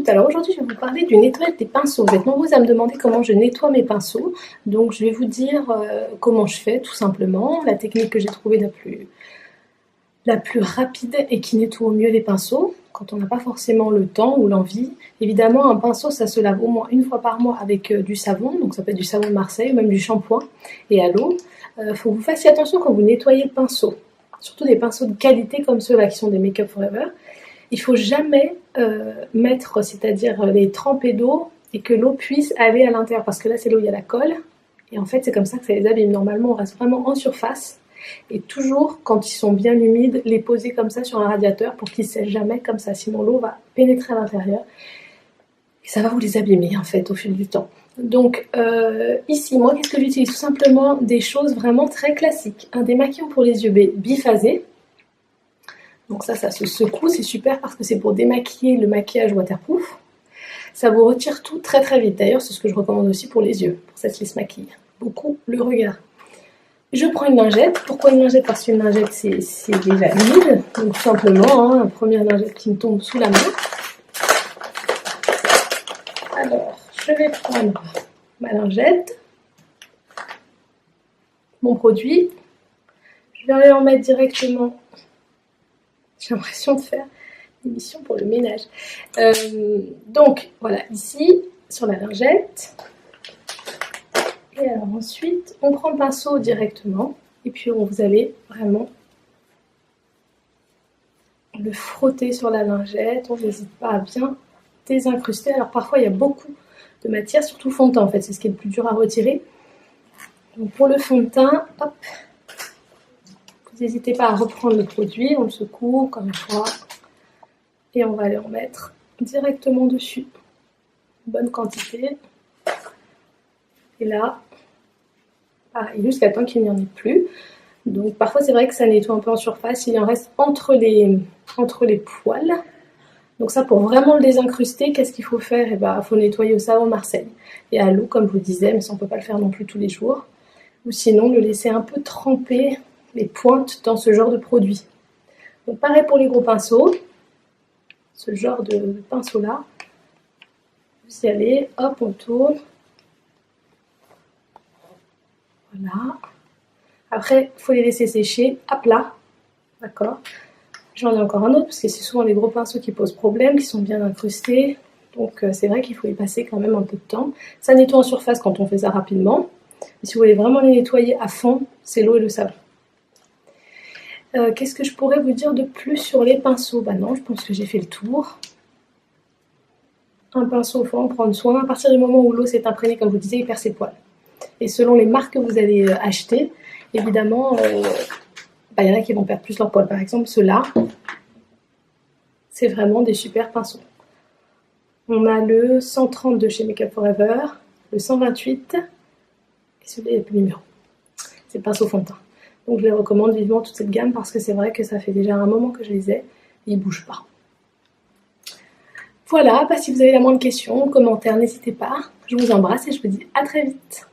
toutes. Alors aujourd'hui, je vais vous parler du nettoyage des pinceaux. Vous êtes nombreux à me demander comment je nettoie mes pinceaux. Donc je vais vous dire comment je fais, tout simplement. La technique que j'ai trouvée la plus rapide et qui nettoie au mieux les pinceaux, quand on n'a pas forcément le temps ou l'envie. Évidemment, un pinceau, ça se lave au moins une fois par mois avec du savon. Donc ça peut être du savon de Marseille ou même du shampoing et à l'eau. Faut que vous fassiez attention quand vous nettoyez le pinceau. Surtout des pinceaux de qualité comme ceux-là qui sont des Make Up Forever. Il ne faut jamais mettre, c'est-à-dire les tremper d'eau et que l'eau puisse aller à l'intérieur. Parce que là, c'est là où il y a la colle. Et en fait, c'est comme ça que ça les abîme. Normalement, on reste vraiment en surface. Et toujours, quand ils sont bien humides, les poser comme ça sur un radiateur pour qu'ils ne sèchent jamais comme ça. Sinon, l'eau va pénétrer à l'intérieur. Et ça va vous les abîmer, en fait, au fil du temps. Donc, ici, moi, qu'est-ce que j'utilise? Tout simplement des choses vraiment très classiques. Un démaquillant pour les yeux biphasé. Donc ça se secoue, c'est super parce que c'est pour démaquiller le maquillage waterproof. Ça vous retire tout très très vite. D'ailleurs, c'est ce que je recommande aussi pour les yeux, pour ça qui se maquille. Beaucoup le regard. Je prends une lingette. Pourquoi une lingette? Parce qu'une lingette, c'est déjà humide. Donc tout simplement, la première lingette qui me tombe sous la main. Alors, je vais prendre ma lingette, mon produit. Je vais aller en mettre directement. J'ai l'impression de faire une émission pour le ménage. Donc, voilà, ici, sur la lingette. Et alors ensuite, on prend le pinceau directement. Et puis, vous allez vraiment le frotter sur la lingette. On n'hésite pas à bien désincruster. Alors, parfois, il y a beaucoup de matière, surtout le fond de teint, en fait. C'est ce qui est le plus dur à retirer. Donc, pour le fond de teint, hop. Vous n'hésitez pas à reprendre le produit, on le secoue comme une fois et on va aller en mettre directement dessus. Une bonne quantité. Et là, pareil, jusqu'à temps qu'il n'y en ait plus. Donc parfois c'est vrai que ça nettoie un peu en surface, il en reste entre les poils. Donc ça, pour vraiment le désincruster, qu'est-ce qu'il faut faire? Il faut nettoyer au savon Marseille et à l'eau, comme je vous disais, mais ça on ne peut pas le faire non plus tous les jours. Ou sinon le laisser un peu tremper les pointes dans ce genre de produit. Donc pareil pour les gros pinceaux, ce genre de pinceau là, vous y allez, hop, on tourne, voilà. Après, il faut les laisser sécher à plat, d'accord. J'en ai encore un autre parce que c'est souvent les gros pinceaux qui posent problème, qui sont bien incrustés, donc c'est vrai qu'il faut y passer quand même un peu de temps. Ça nettoie en surface quand on fait ça rapidement, mais si vous voulez vraiment les nettoyer à fond, c'est l'eau et le savon. Qu'est-ce que je pourrais vous dire de plus sur les pinceaux? Non, je pense que j'ai fait le tour. Un pinceau, il faut en prendre soin. À partir du moment où l'eau s'est imprégnée, comme je vous disais, il perd ses poils. Et selon les marques que vous allez acheter, évidemment, il y en a qui vont perdre plus leurs poils. Par exemple, ceux-là, c'est vraiment des super pinceaux. On a le 130 de chez Make Up Forever, le 128, et celui-là, il n'y a plus de numéro. C'est le pinceau fond de teint. Donc je les recommande vivement toute cette gamme parce que c'est vrai que ça fait déjà un moment que je les ai et ils ne bougent pas. Voilà, si vous avez la moindre question ou commentaire, n'hésitez pas. Je vous embrasse et je vous dis à très vite.